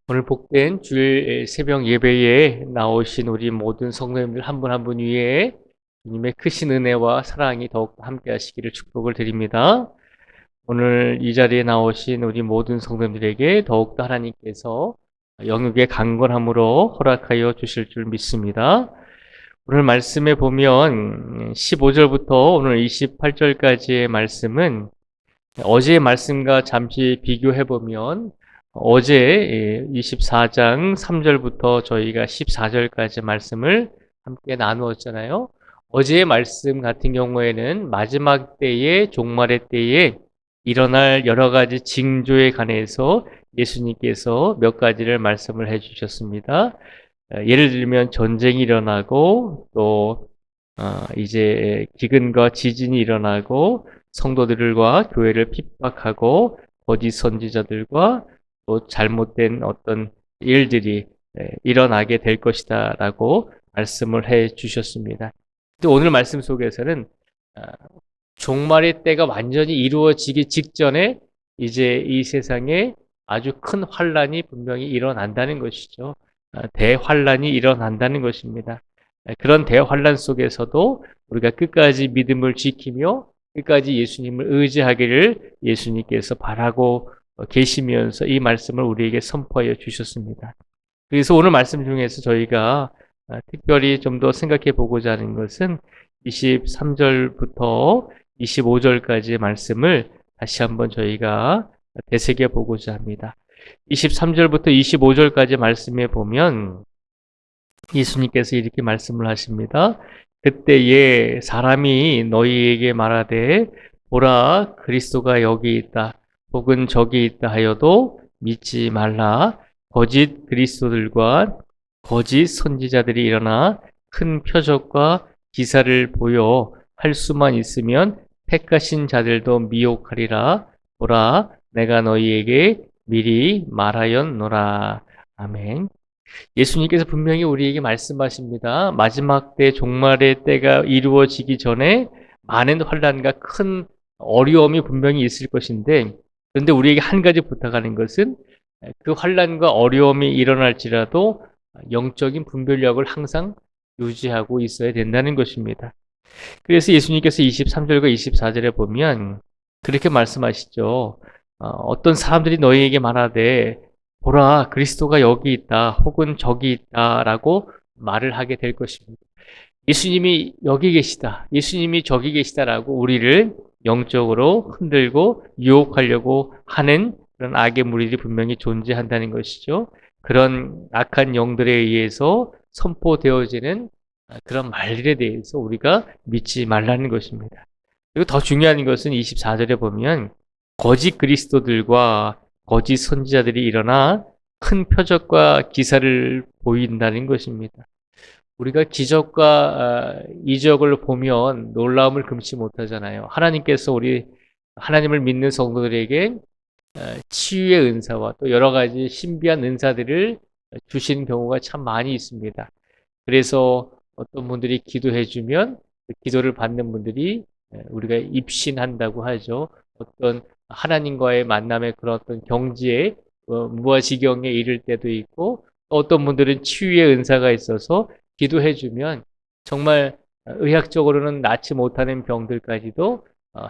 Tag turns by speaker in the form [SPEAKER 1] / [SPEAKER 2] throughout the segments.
[SPEAKER 1] 오늘 복된 주일 새벽 예배에 나오신 우리 모든 성도님들 한 분 한 분 위에 주님의 크신 은혜와 사랑이 더욱 함께 하시기를 축복을 드립니다. 오늘 이 자리에 나오신 우리 모든 성도님들에게 더욱더 하나님께서 영육의 강건함으로 허락하여 주실 줄 믿습니다. 오늘 말씀에 보면 15절부터 오늘 28절까지의 말씀은 어제의 말씀과 잠시 비교해 보면 어제 24장 3절부터 저희가 14절까지 말씀을 함께 나누었잖아요. 어제의 말씀 같은 경우에는 마지막 때에 종말의 때에 일어날 여러 가지 징조에 관해서 예수님께서 몇 가지를 말씀을 해 주셨습니다. 예를 들면 전쟁이 일어나고 또 이제 기근과 지진이 일어나고 성도들과 교회를 핍박하고 거짓 선지자들과 또 잘못된 어떤 일들이 일어나게 될 것이다 라고 말씀을 해 주셨습니다. 또 오늘 말씀 속에서는 종말의 때가 완전히 이루어지기 직전에 이제 이 세상에 아주 큰 환란이 분명히 일어난다는 것이죠. 대환란이 일어난다는 것입니다. 그런 대환란 속에서도 우리가 끝까지 믿음을 지키며 끝까지 예수님을 의지하기를 예수님께서 바라고 계시면서 이 말씀을 우리에게 선포하여 주셨습니다. 그래서 오늘 말씀 중에서 저희가 특별히 좀 더 생각해 보고자 하는 것은 23절부터 25절까지의 말씀을 다시 한번 저희가 되새겨 보고자 합니다. 23절부터 25절까지 말씀에 보면 예수님께서 이렇게 말씀을 하십니다. 그때에 사람이 너희에게 말하되 보라 그리스도가 여기 있다 혹은 저기 있다 하여도 믿지 말라. 거짓 그리스도들과 거짓 선지자들이 일어나 큰 표적과 기사를 보여 할 수만 있으면 택하신 자들도 미혹하리라. 보라 내가 너희에게 미리 말하였노라. 아멘. 예수님께서 분명히 우리에게 말씀하십니다. 마지막 때 종말의 때가 이루어지기 전에 많은 환난과 큰 어려움이 분명히 있을 것인데 그런데 우리에게 한 가지 부탁하는 것은 그 환난과 어려움이 일어날지라도 영적인 분별력을 항상 유지하고 있어야 된다는 것입니다. 그래서 예수님께서 23절과 24절에 보면 그렇게 말씀하시죠. 어떤 사람들이 너희에게 말하되 보라 그리스도가 여기 있다 혹은 저기 있다라고 말을 하게 될 것입니다. 예수님이 여기 계시다, 예수님이 저기 계시다라고 우리를 영적으로 흔들고 유혹하려고 하는 그런 악의 무리들이 분명히 존재한다는 것이죠. 그런 악한 영들에 의해서 선포되어지는 그런 말들에 대해서 우리가 믿지 말라는 것입니다. 그리고 더 중요한 것은 24절에 보면 거짓 그리스도들과 거짓 선지자들이 일어나 큰 표적과 기사를 보인다는 것입니다. 우리가 기적과 이적을 보면 놀라움을 금치 못하잖아요. 하나님께서 우리 하나님을 믿는 성도들에게 치유의 은사와 또 여러 가지 신비한 은사들을 주신 경우가 참 많이 있습니다. 그래서 어떤 분들이 기도해주면 그 기도를 받는 분들이 우리가 입신한다고 하죠. 어떤 하나님과의 만남의 그런 어떤 경지에 무아지경에 이를 때도 있고 어떤 분들은 치유의 은사가 있어서 기도해주면 정말 의학적으로는 낫지 못하는 병들까지도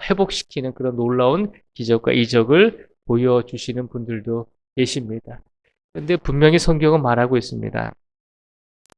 [SPEAKER 1] 회복시키는 그런 놀라운 기적과 이적을 보여주시는 분들도 계십니다. 그런데 분명히 성경은 말하고 있습니다.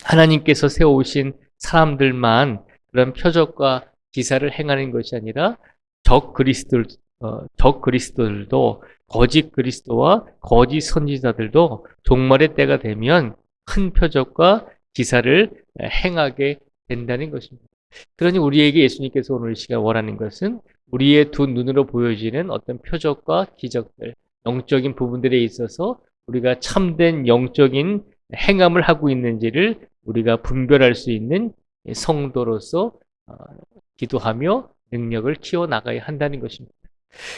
[SPEAKER 1] 하나님께서 세우신 사람들만 그런 표적과 기사를 행하는 것이 아니라 적 그리스도들도 거짓 그리스도와 거짓 선지자들도 종말의 때가 되면 큰 표적과 기사를 행하게 된다는 것입니다. 그러니 우리에게 예수님께서 오늘 이 시간 원하는 것은 우리의 두 눈으로 보여지는 어떤 표적과 기적들, 영적인 부분들에 있어서 우리가 참된 영적인 행함을 하고 있는지를 우리가 분별할 수 있는 성도로서 기도하며 능력을 키워나가야 한다는 것입니다.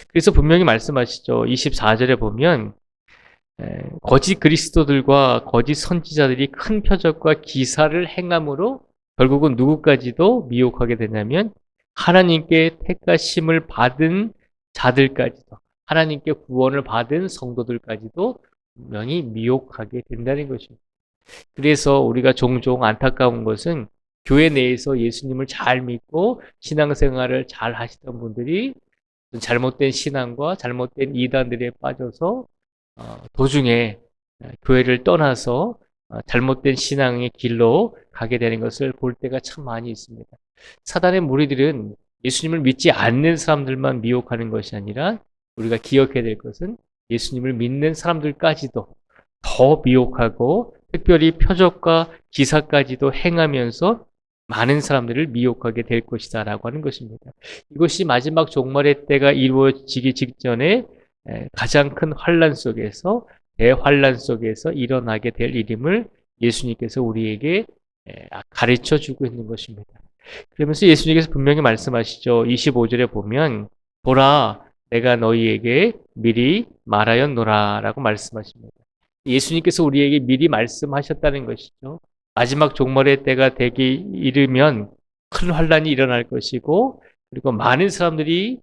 [SPEAKER 1] 그래서 분명히 말씀하시죠. 24절에 보면 거짓 그리스도들과 거짓 선지자들이 큰 표적과 기사를 행함으로 결국은 누구까지도 미혹하게 되냐면 하나님께 택하심을 받은 자들까지도 하나님께 구원을 받은 성도들까지도 분명히 미혹하게 된다는 것입니다. 그래서 우리가 종종 안타까운 것은 교회 내에서 예수님을 잘 믿고 신앙생활을 잘 하시던 분들이 잘못된 신앙과 잘못된 이단들에 빠져서 도중에 교회를 떠나서 잘못된 신앙의 길로 가게 되는 것을 볼 때가 참 많이 있습니다. 사단의 무리들은 예수님을 믿지 않는 사람들만 미혹하는 것이 아니라 우리가 기억해야 될 것은 예수님을 믿는 사람들까지도 더 미혹하고 특별히 표적과 기사까지도 행하면서 많은 사람들을 미혹하게 될 것이다 라고 하는 것입니다. 이것이 마지막 종말의 때가 이루어지기 직전에 가장 큰 환란 속에서 대환란 속에서 일어나게 될 일임을 예수님께서 우리에게 가르쳐 주고 있는 것입니다. 그러면서 예수님께서 분명히 말씀하시죠. 25절에 보면 보라 내가 너희에게 미리 말하였노라 라고 말씀하십니다. 예수님께서 우리에게 미리 말씀하셨다는 것이죠. 마지막 종말의 때가 되기 이르면 큰 환란이 일어날 것이고 그리고 많은 사람들이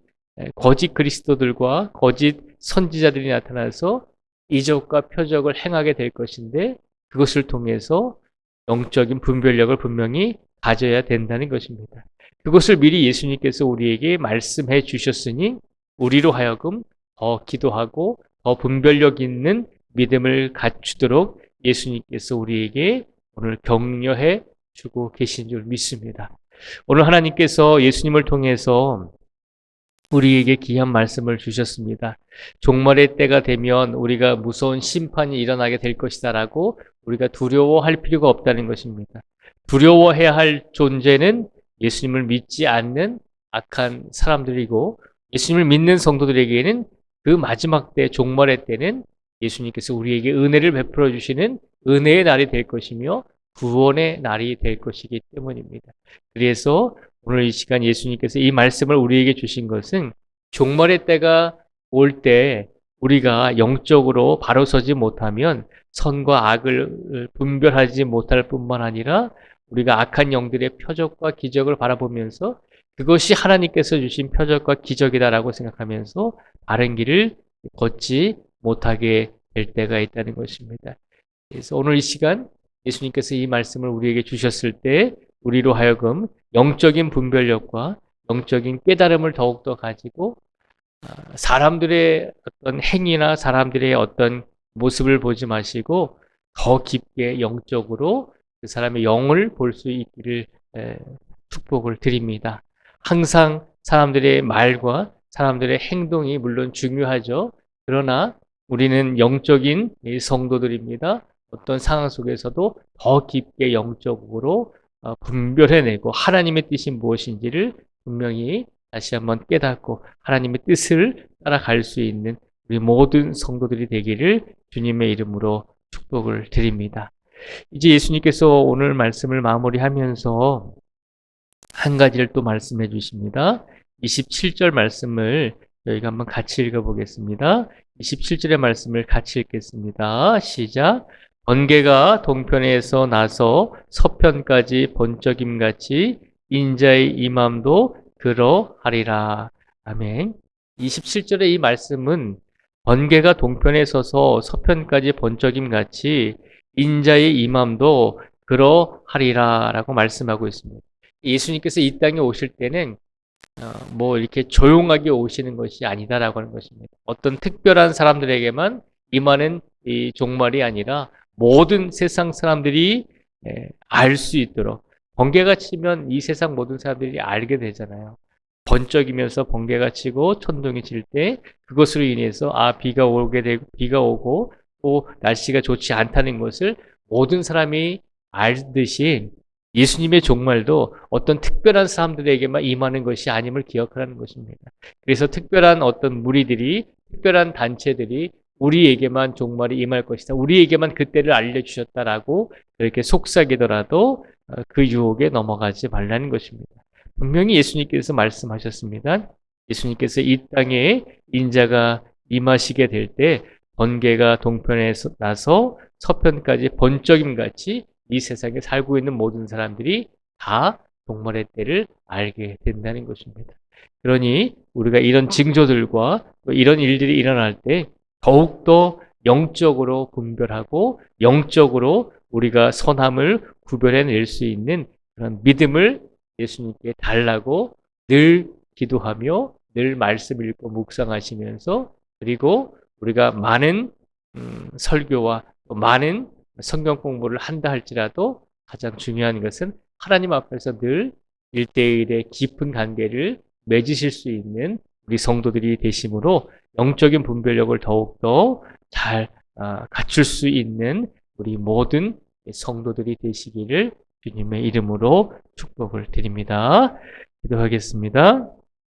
[SPEAKER 1] 거짓 그리스도들과 거짓 선지자들이 나타나서 이적과 표적을 행하게 될 것인데 그것을 통해서 영적인 분별력을 분명히 가져야 된다는 것입니다. 그것을 미리 예수님께서 우리에게 말씀해 주셨으니 우리로 하여금 더 기도하고 더 분별력 있는 믿음을 갖추도록 예수님께서 우리에게 오늘 격려해 주고 계신 줄 믿습니다. 오늘 하나님께서 예수님을 통해서 우리에게 귀한 말씀을 주셨습니다. 종말의 때가 되면 우리가 무서운 심판이 일어나게 될 것이다 라고 우리가 두려워할 필요가 없다는 것입니다. 두려워해야 할 존재는 예수님을 믿지 않는 악한 사람들이고 예수님을 믿는 성도들에게는 그 마지막 때 종말의 때는 예수님께서 우리에게 은혜를 베풀어 주시는 은혜의 날이 될 것이며 구원의 날이 될 것이기 때문입니다. 그래서 오늘 이 시간 예수님께서 이 말씀을 우리에게 주신 것은 종말의 때가 올 때 우리가 영적으로 바로 서지 못하면 선과 악을 분별하지 못할 뿐만 아니라 우리가 악한 영들의 표적과 기적을 바라보면서 그것이 하나님께서 주신 표적과 기적이다라고 생각하면서 바른 길을 걷지 못하게 될 때가 있다는 것입니다. 그래서 오늘 이 시간 예수님께서 이 말씀을 우리에게 주셨을 때 우리로 하여금 영적인 분별력과 영적인 깨달음을 더욱더 가지고 사람들의 어떤 행위나 사람들의 어떤 모습을 보지 마시고 더 깊게 영적으로 그 사람의 영을 볼 수 있기를 축복을 드립니다. 항상 사람들의 말과 사람들의 행동이 물론 중요하죠. 그러나 우리는 영적인 성도들입니다. 어떤 상황 속에서도 더 깊게 영적으로 분별해내고 하나님의 뜻이 무엇인지를 분명히 다시 한번 깨닫고 하나님의 뜻을 따라갈 수 있는 우리 모든 성도들이 되기를 주님의 이름으로 축복을 드립니다. 이제 예수님께서 오늘 말씀을 마무리하면서 한 가지를 또 말씀해 주십니다. 27절 말씀을 저희가 한번 같이 읽어보겠습니다. 27절의 말씀을 같이 읽겠습니다. 시작. 번개가 동편에서 나서 서편까지 번쩍임같이 인자의 임함도 그러하리라. 아멘. 27절의 이 말씀은 번개가 동편에 서서 서편까지 번쩍임같이 인자의 임함도 그러하리라 라고 말씀하고 있습니다. 예수님께서 이 땅에 오실 때는 뭐 이렇게 조용하게 오시는 것이 아니다라고 하는 것입니다. 어떤 특별한 사람들에게만 임하는 이 종말이 아니라 모든 세상 사람들이 알 수 있도록 번개가 치면 이 세상 모든 사람들이 알게 되잖아요. 번쩍이면서 번개가 치고 천둥이 칠 때 그것으로 인해서 비가 오고 또 날씨가 좋지 않다는 것을 모든 사람이 알듯이 예수님의 종말도 어떤 특별한 사람들에게만 임하는 것이 아님을 기억하라는 것입니다. 그래서 특별한 어떤 무리들이 특별한 단체들이 우리에게만 종말이 임할 것이다. 우리에게만 그때를 알려주셨다라고 그렇게 속삭이더라도 그 유혹에 넘어가지 말라는 것입니다. 분명히 예수님께서 말씀하셨습니다. 예수님께서 이 땅에 인자가 임하시게 될 때 번개가 동편에서 나서 서편까지 번쩍임같이 이 세상에 살고 있는 모든 사람들이 다 종말의 때를 알게 된다는 것입니다. 그러니 우리가 이런 징조들과 이런 일들이 일어날 때 더욱더 영적으로 분별하고 영적으로 우리가 선함을 구별해낼 수 있는 그런 믿음을 예수님께 달라고 늘 기도하며 늘 말씀 읽고 묵상하시면서 그리고 우리가 많은 설교와 많은 성경 공부를 한다 할지라도 가장 중요한 것은 하나님 앞에서 늘 1대1의 깊은 관계를 맺으실 수 있는 우리 성도들이 되심으로 영적인 분별력을 더욱더 잘 갖출 수 있는 우리 모든 성도들이 되시기를 주님의 이름으로 축복을 드립니다. 기도하겠습니다.